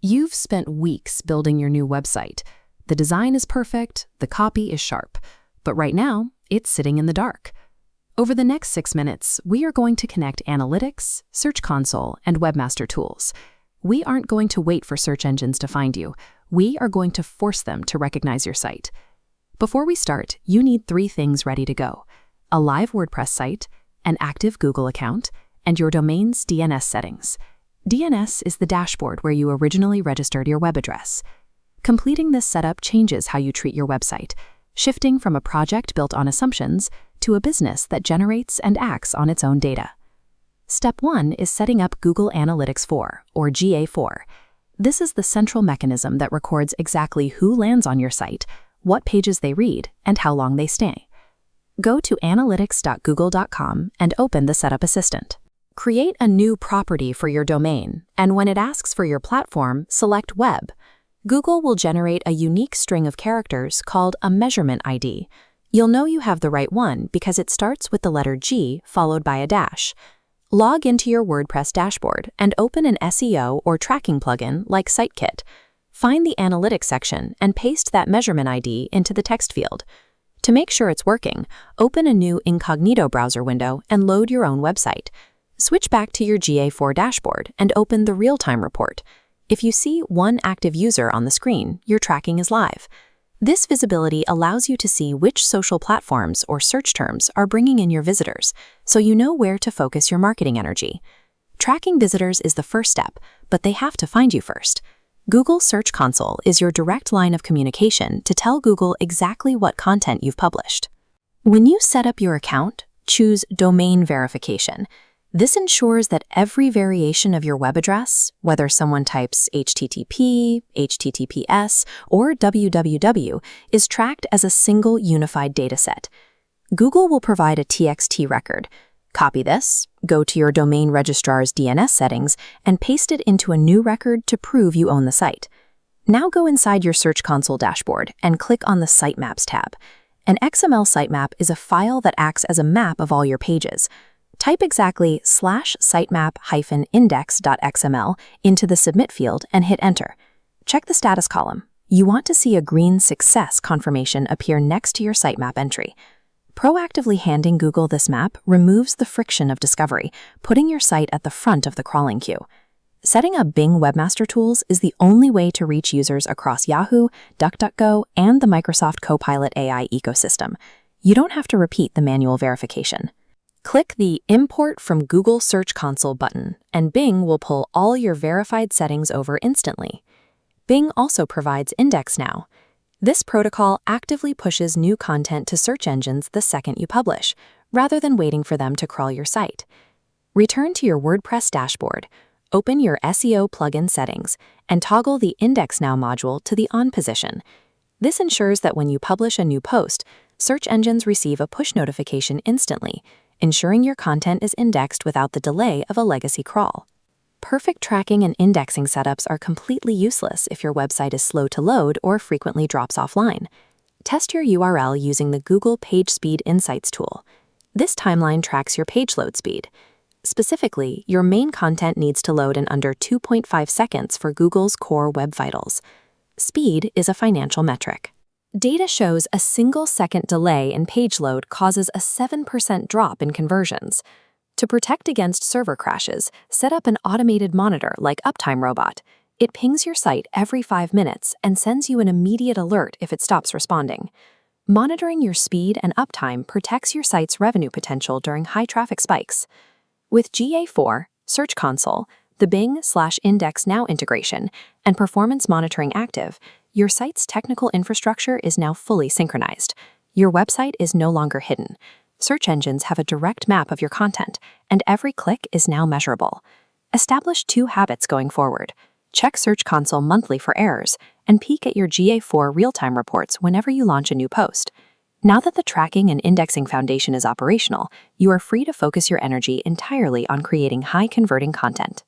You've spent weeks building your new website. The design is perfect, the copy is sharp, but right now, it's sitting in the dark. Over the next 6 minutes, we are going to connect Analytics, Search Console, and Webmaster tools. We aren't going to wait for search engines to find you. We are going to force them to recognize your site. Before we start, you need 3 things ready to go: a live WordPress site, an active Google account, and your domain's DNS settings. DNS is the dashboard where you originally registered your web address. Completing this setup changes how you treat your website, shifting from a project built on assumptions to a business that generates and acts on its own data. Step 1 is setting up Google Analytics 4, or GA4. This is the central mechanism that records exactly who lands on your site, what pages they read, and how long they stay. Go to analytics.google.com and open the Setup Assistant. Create a new property for your domain, and when it asks for your platform, select Web. Google will generate a unique string of characters called a measurement ID. You'll know you have the right one because it starts with the letter G followed by a dash. Log into your WordPress dashboard and open an SEO or tracking plugin like Sitekit. Find the Analytics section and paste that measurement ID into the text field. To make sure it's working, open a new incognito browser window and load your own website. Switch back to your GA4 dashboard and open the real-time report. If you see one active user on the screen, your tracking is live. This visibility allows you to see which social platforms or search terms are bringing in your visitors, so you know where to focus your marketing energy. Tracking visitors is the first step, but they have to find you first. Google Search Console is your direct line of communication to tell Google exactly what content you've published. When you set up your account, choose Domain Verification. This ensures that every variation of your web address, whether someone types HTTP, HTTPS, or www, is tracked as a single unified dataset. Google will provide a TXT record. Copy this, go to your domain registrar's DNS settings, and paste it into a new record to prove you own the site. Now go inside your Search Console dashboard and click on the Sitemaps tab. An XML sitemap is a file that acts as a map of all your pages. Type exactly /sitemap-index.xml into the Submit field and hit Enter. Check the status column. You want to see a green success confirmation appear next to your sitemap entry. Proactively handing Google this map removes the friction of discovery, putting your site at the front of the crawling queue. Setting up Bing Webmaster Tools is the only way to reach users across Yahoo, DuckDuckGo, and the Microsoft Copilot AI ecosystem. You don't have to repeat the manual verification. Click the Import from Google Search Console button, and Bing will pull all your verified settings over instantly. Bing also provides IndexNow. This protocol actively pushes new content to search engines the second you publish, rather than waiting for them to crawl your site. Return to your WordPress dashboard, open your SEO plugin settings, and toggle the IndexNow module to the On position. This ensures that when you publish a new post, search engines receive a push notification instantly, ensuring your content is indexed without the delay of a legacy crawl. Perfect tracking and indexing setups are completely useless if your website is slow to load or frequently drops offline. Test your URL using the Google PageSpeed Insights tool. This timeline tracks your page load speed. Specifically, your main content needs to load in under 2.5 seconds for Google's core web vitals. Speed is a financial metric. Data shows a single-second delay in page load causes a 7% drop in conversions. To protect against server crashes, set up an automated monitor like Uptime Robot. It pings your site every 5 minutes and sends you an immediate alert if it stops responding. Monitoring your speed and uptime protects your site's revenue potential during high traffic spikes. With GA4, Search Console, the Bing/IndexNow integration, and performance monitoring active, your site's technical infrastructure is now fully synchronized. Your website is no longer hidden. Search engines have a direct map of your content, and every click is now measurable. Establish 2 habits going forward. Check Search Console monthly for errors, and peek at your GA4 real-time reports whenever you launch a new post. Now that the tracking and indexing foundation is operational, you are free to focus your energy entirely on creating high-converting content.